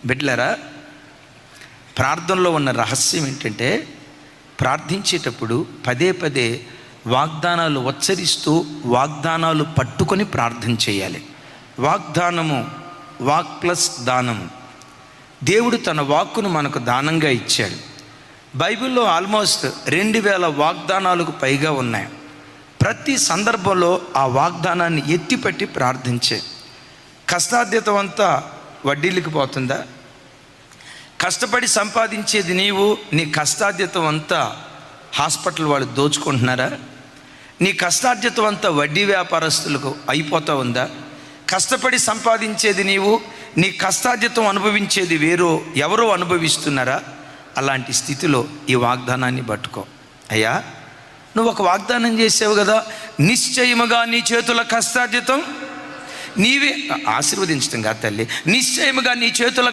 బిడ్డలారా, ప్రార్థనలో ఉన్న రహస్యం ఏంటంటే, ప్రార్థించేటప్పుడు పదే పదే వాగ్దానాలు ఉచ్చరిస్తూ వాగ్దానాలు పట్టుకొని ప్రార్థన చేయాలి. వాగ్దానము, వాక్ ప్లస్ దానము. దేవుడు తన వాక్కును మనకు దానంగా ఇచ్చాడు. బైబిల్లో ఆల్మోస్ట్ 2000 వాగ్దానాలకు పైగా ఉన్నాయి. ప్రతి సందర్భంలో ఆ వాగ్దానాన్ని ఎత్తిపట్టి ప్రార్థించే. కష్టార్జితం అంతా వడ్డీలకు పోతుందా? కష్టపడి సంపాదించేది నీవు, నీ కష్టార్జితం అంతా హాస్పిటల్ వాళ్ళు దోచుకుంటున్నారా? నీ కష్టార్జితం అంతా వడ్డీ వ్యాపారస్తులకు అయిపోతూ ఉందా? కష్టపడి సంపాదించేది నీవు, నీ కష్టార్జితం అనుభవించేది ఎవరో అనుభవిస్తున్నారా? అలాంటి స్థితిలో ఈ వాగ్దానాన్ని పట్టుకో. అయ్యా, నువ్వు ఒక వాగ్దానం చేసావు కదా, నిశ్చయముగా నీ చేతుల కష్టార్జితం నీవే. ఆశీర్వదించడం కాదు తల్లి, నిశ్చయముగా నీ చేతుల